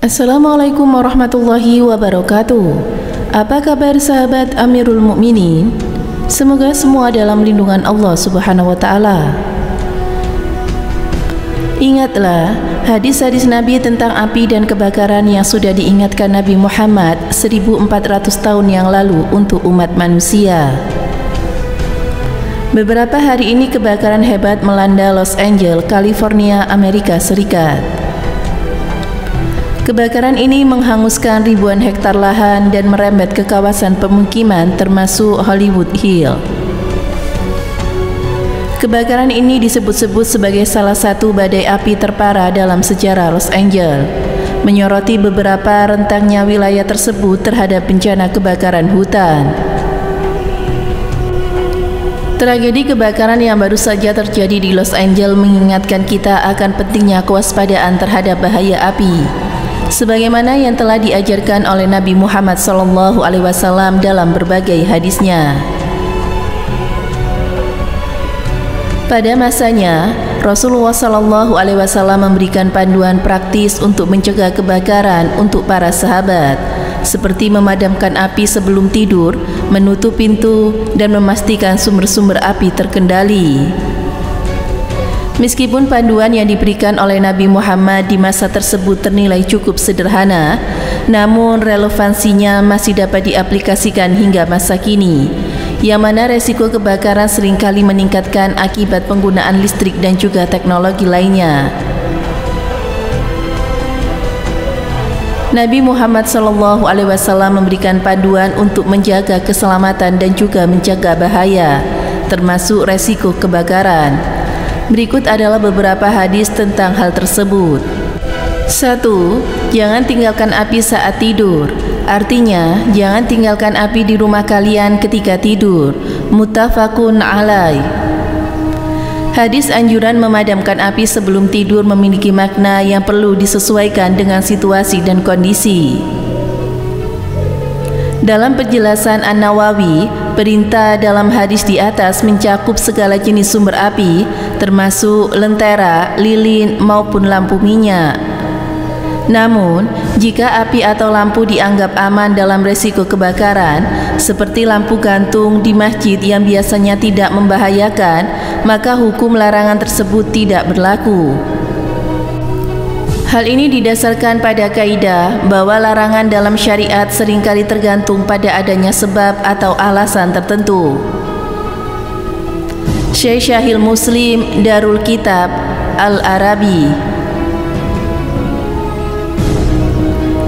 Assalamualaikum warahmatullahi wabarakatuh. Apa kabar sahabat Amirul Mukminin? Semoga semua dalam lindungan Allah Subhanahu wa taala. Ingatlah hadis-hadis Nabi tentang api dan kebakaran yang sudah diingatkan Nabi Muhammad 1400 tahun yang lalu untuk umat manusia. Beberapa hari ini kebakaran hebat melanda Los Angeles, California, Amerika Serikat. Kebakaran ini menghanguskan ribuan hektar lahan dan merembet ke kawasan pemukiman termasuk Hollywood Hill. Kebakaran ini disebut-sebut sebagai salah satu badai api terparah dalam sejarah Los Angeles, menyoroti beberapa rentangnya wilayah tersebut terhadap bencana kebakaran hutan. Tragedi kebakaran yang baru saja terjadi di Los Angeles mengingatkan kita akan pentingnya kewaspadaan terhadap bahaya api, sebagaimana yang telah diajarkan oleh Nabi Muhammad SAW dalam berbagai hadisnya. Pada masanya, Rasulullah SAW memberikan panduan praktis untuk mencegah kebakaran untuk para sahabat, seperti memadamkan api sebelum tidur, menutup pintu, dan memastikan sumber-sumber api terkendali. Meskipun panduan yang diberikan oleh Nabi Muhammad di masa tersebut ternilai cukup sederhana, namun relevansinya masih dapat diaplikasikan hingga masa kini, yang mana resiko kebakaran seringkali meningkatkan akibat penggunaan listrik dan juga teknologi lainnya. Nabi Muhammad SAW memberikan panduan untuk menjaga keselamatan dan juga mencegah bahaya, termasuk resiko kebakaran. Berikut adalah beberapa hadis tentang hal tersebut. 1. Jangan tinggalkan api saat tidur. Artinya, jangan tinggalkan api di rumah kalian ketika tidur. Muttafaqun alaih. Hadis anjuran memadamkan api sebelum tidur memiliki makna yang perlu disesuaikan dengan situasi dan kondisi. Dalam penjelasan An-Nawawi, perintah dalam hadis di atas mencakup segala jenis sumber api, termasuk lentera, lilin, maupun lampu minyak. Namun, jika api atau lampu dianggap aman dalam resiko kebakaran, seperti lampu gantung di masjid yang biasanya tidak membahayakan, maka hukum larangan tersebut tidak berlaku. Hal ini didasarkan pada kaidah bahwa larangan dalam syariat seringkali tergantung pada adanya sebab atau alasan tertentu. Syekh Syahil Muslim Darul Kitab Al-Arabi.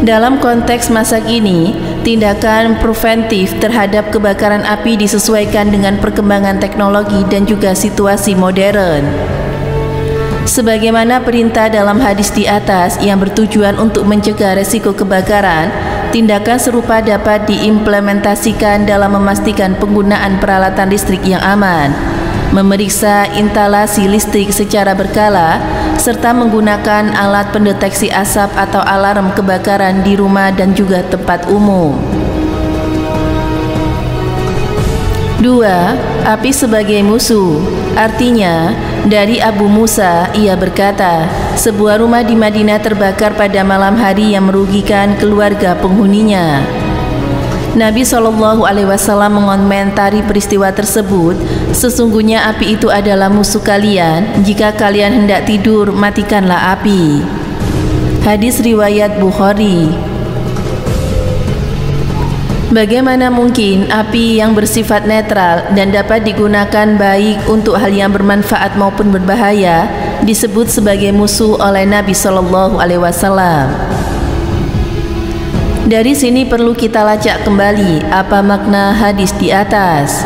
Dalam konteks masa kini, tindakan preventif terhadap kebakaran api disesuaikan dengan perkembangan teknologi dan juga situasi modern. Sebagaimana perintah dalam hadis di atas yang bertujuan untuk mencegah resiko kebakaran, tindakan serupa dapat diimplementasikan dalam memastikan penggunaan peralatan listrik yang aman, memeriksa instalasi listrik secara berkala, serta menggunakan alat pendeteksi asap atau alarm kebakaran di rumah dan juga tempat umum. 2. Api sebagai musuh. Artinya, dari Abu Musa, ia berkata, sebuah rumah di Madinah terbakar pada malam hari yang merugikan keluarga penghuninya. Nabi SAW mengomentari peristiwa tersebut, sesungguhnya api itu adalah musuh kalian, jika kalian hendak tidur, matikanlah api. Hadis riwayat Bukhari. Bagaimana mungkin api yang bersifat netral dan dapat digunakan baik untuk hal yang bermanfaat maupun berbahaya disebut sebagai musuh oleh Nabi SAW? Dari sini perlu kita lacak kembali apa makna hadis di atas.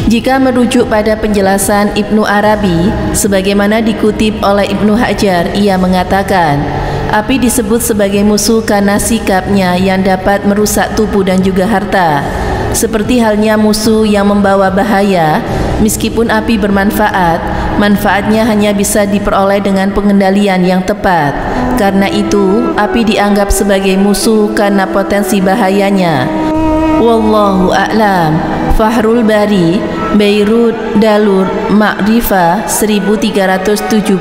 Jika merujuk pada penjelasan Ibnu Arabi, sebagaimana dikutip oleh Ibnu Hajar, ia mengatakan, api disebut sebagai musuh karena sikapnya yang dapat merusak tubuh dan juga harta. Seperti halnya musuh yang membawa bahaya, meskipun api bermanfaat, manfaatnya hanya bisa diperoleh dengan pengendalian yang tepat. Karena itu, api dianggap sebagai musuh karena potensi bahayanya. Wallahu a'lam. Fahrul Bari, Beirut, Dalur, Ma'rifah 1379.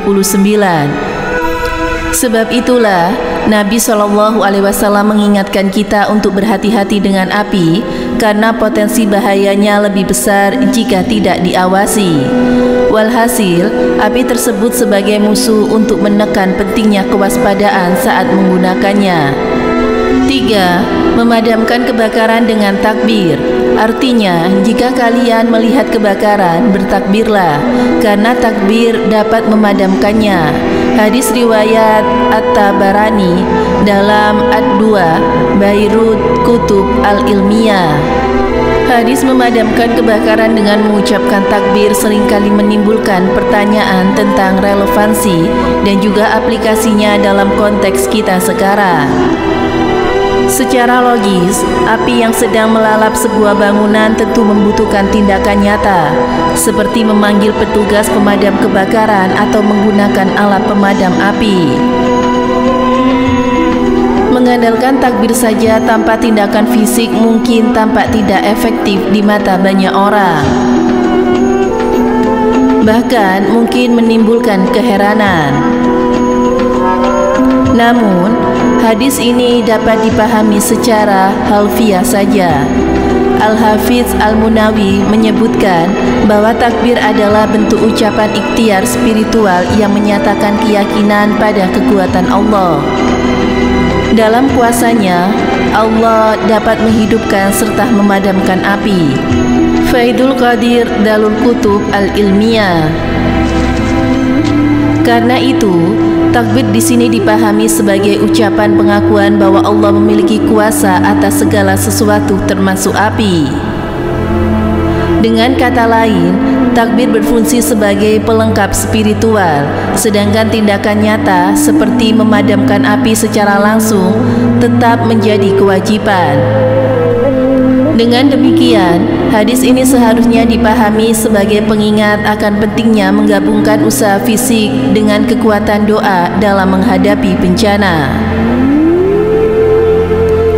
Sebab itulah Nabi SAW mengingatkan kita untuk berhati-hati dengan api karena potensi bahayanya lebih besar jika tidak diawasi. Walhasil, api tersebut sebagai musuh untuk menekan pentingnya kewaspadaan saat menggunakannya. 3. Memadamkan kebakaran dengan takbir. Artinya, jika kalian melihat kebakaran, bertakbirlah, karena takbir dapat memadamkannya. Hadis riwayat At-Tabarani dalam Ad-Dua Bairut Kutub Al-Ilmiyah. Hadis memadamkan kebakaran dengan mengucapkan takbir seringkali menimbulkan pertanyaan tentang relevansi dan juga aplikasinya dalam konteks kita sekarang. Secara logis, api yang sedang melalap sebuah bangunan tentu membutuhkan tindakan nyata, seperti memanggil petugas pemadam kebakaran atau menggunakan alat pemadam api. Mengandalkan takbir saja tanpa tindakan fisik mungkin tampak tidak efektif di mata banyak orang. Bahkan mungkin menimbulkan keheranan. Namun, hadis ini dapat dipahami secara harfiah saja. Al-Hafidz Al-Munawi menyebutkan bahwa takbir adalah bentuk ucapan ikhtiar spiritual yang menyatakan keyakinan pada kekuatan Allah. Dalam kuasanya, Allah dapat menghidupkan serta memadamkan api. Faidul Qadir Dalul Kutub Al-Ilmiyah. Karena itu, takbir di sini dipahami sebagai ucapan pengakuan bahwa Allah memiliki kuasa atas segala sesuatu termasuk api. Dengan kata lain, takbir berfungsi sebagai pelengkap spiritual, sedangkan tindakan nyata seperti memadamkan api secara langsung tetap menjadi kewajiban. Dengan demikian, hadis ini seharusnya dipahami sebagai pengingat akan pentingnya menggabungkan usaha fisik dengan kekuatan doa dalam menghadapi bencana.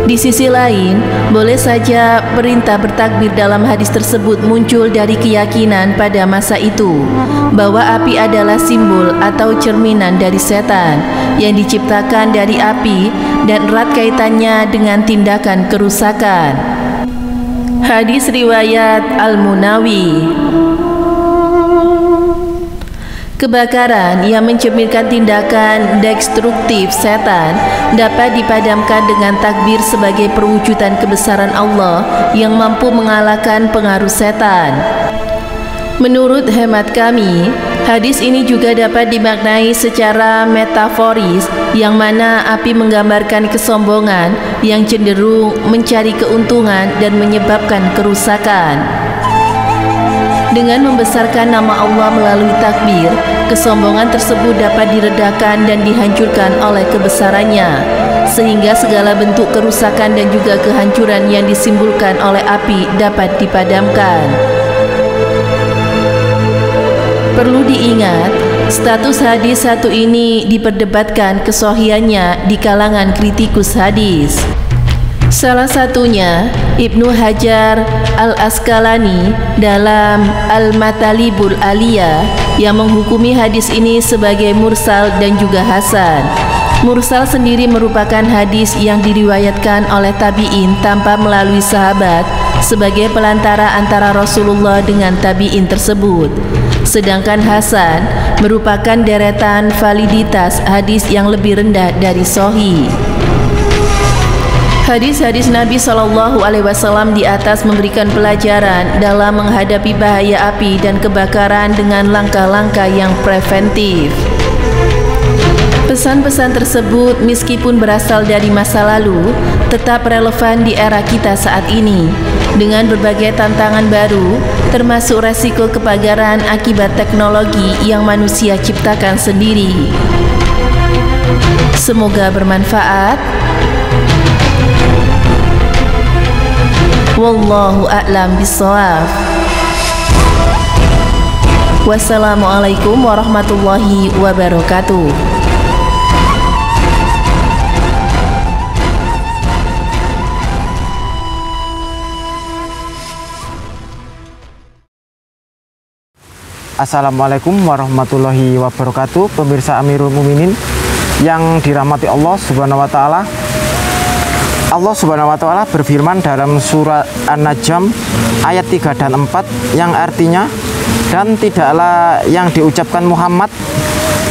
Di sisi lain, boleh saja perintah bertakbir dalam hadis tersebut muncul dari keyakinan pada masa itu bahwa api adalah simbol atau cerminan dari setan yang diciptakan dari api dan erat kaitannya dengan tindakan kerusakan. Hadis riwayat Al-Munawi. Kebakaran yang mencerminkan tindakan destruktif setan dapat dipadamkan dengan takbir sebagai perwujudan kebesaran Allah yang mampu mengalahkan pengaruh setan. Menurut hemat kami, hadis ini juga dapat dimaknai secara metaforis, yang mana api menggambarkan kesombongan yang cenderung mencari keuntungan dan menyebabkan kerusakan. Dengan membesarkan nama Allah melalui takbir, kesombongan tersebut dapat diredakan dan dihancurkan oleh kebesarannya, sehingga segala bentuk kerusakan dan juga kehancuran yang disimbolkan oleh api dapat dipadamkan. Perlu diingat, status hadis satu ini diperdebatkan kesohiannya di kalangan kritikus hadis. Salah satunya Ibnu Hajar Al-Asqalani dalam Al-Matalibul Aliyah yang menghukumi hadis ini sebagai mursal dan juga hasan. Mursal sendiri merupakan hadis yang diriwayatkan oleh tabi'in tanpa melalui sahabat sebagai pelantara antara Rasulullah dengan tabi'in tersebut. Sedangkan hasan merupakan deretan validitas hadis yang lebih rendah dari sahih. Hadis-hadis Nabi SAW di atas memberikan pelajaran dalam menghadapi bahaya api dan kebakaran dengan langkah-langkah yang preventif. Pesan-pesan tersebut meskipun berasal dari masa lalu, tetap relevan di era kita saat ini dengan berbagai tantangan baru, termasuk resiko kebakaran akibat teknologi yang manusia ciptakan sendiri. Semoga bermanfaat. Wallahu a'lam bishawab. Wassalamualaikum warahmatullahi wabarakatuh. Assalamualaikum warahmatullahi wabarakatuh. Pemirsa Amirul Mukminin, yang dirahmati Allah Subhanahu wa taala, Allah Subhanahu wa taala berfirman dalam surat An-Najm ayat 3 dan 4 yang artinya, dan tidaklah yang diucapkan Muhammad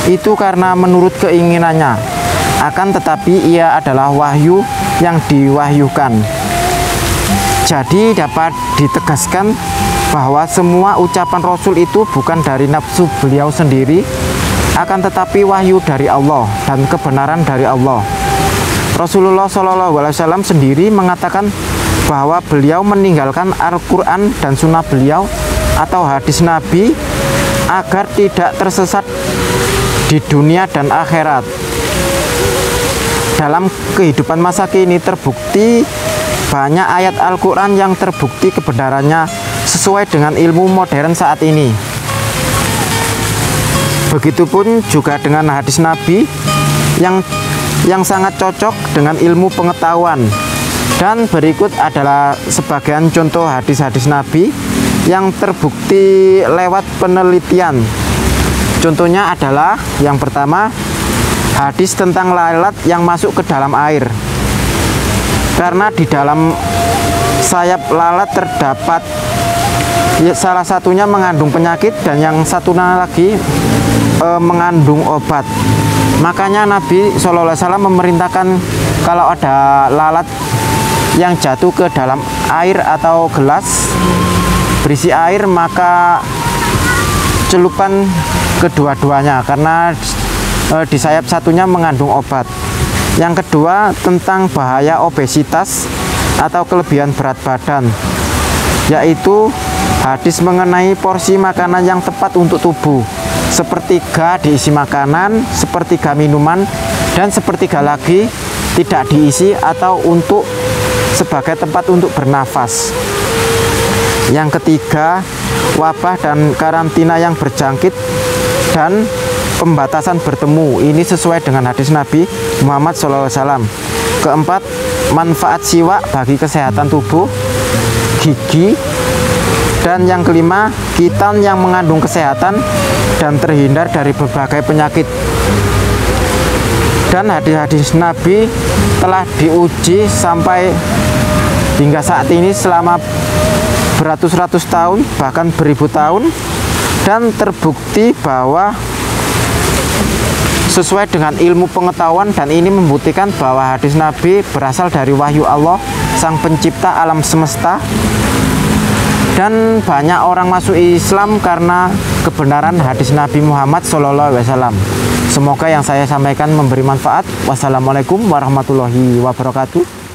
itu karena menurut keinginannya, akan tetapi ia adalah wahyu yang diwahyukan. Jadi dapat ditegaskan bahwa semua ucapan Rasul itu bukan dari nafsu beliau sendiri, akan tetapi wahyu dari Allah dan kebenaran dari Allah. Rasulullah SAW sendiri mengatakan bahwa beliau meninggalkan Al-Quran dan Sunnah beliau atau hadis Nabi agar tidak tersesat di dunia dan akhirat. Dalam kehidupan masa kini terbukti banyak ayat Al-Quran yang terbukti kebenarannya sesuai dengan ilmu modern saat ini. Begitupun juga dengan hadis Nabi yang sangat cocok dengan ilmu pengetahuan. Dan berikut adalah sebagian contoh hadis-hadis Nabi yang terbukti lewat penelitian. Contohnya adalah yang pertama, hadis tentang lalat yang masuk ke dalam air. Karena di dalam sayap lalat terdapat salah satunya mengandung penyakit dan yang satunya lagi mengandung obat. Makanya Nabi SAW memerintahkan kalau ada lalat yang jatuh ke dalam air atau gelas berisi air, maka celupkan kedua-duanya karena di sayap satunya mengandung obat. Yang kedua, tentang bahaya obesitas atau kelebihan berat badan, yaitu hadis mengenai porsi makanan yang tepat untuk tubuh. Sepertiga diisi makanan, sepertiga minuman, dan sepertiga lagi tidak diisi atau untuk sebagai tempat untuk bernafas. Yang ketiga, wabah dan karantina yang berjangkit dan pembatasan bertemu. Ini sesuai dengan hadis Nabi Muhammad SAW. Keempat, manfaat siwak bagi kesehatan tubuh, gigi. Dan yang kelima, khitan yang mengandung kesehatan dan terhindar dari berbagai penyakit. Dan hadis-hadis Nabi telah diuji sampai hingga saat ini selama beratus-ratus tahun, bahkan beribu tahun, dan terbukti bahwa sesuai dengan ilmu pengetahuan, dan ini membuktikan bahwa hadis Nabi berasal dari wahyu Allah, Sang Pencipta alam semesta. Dan banyak orang masuk Islam karena kebenaran hadis Nabi Muhammad SAW. Semoga yang saya sampaikan memberi manfaat. Wassalamualaikum warahmatullahi wabarakatuh.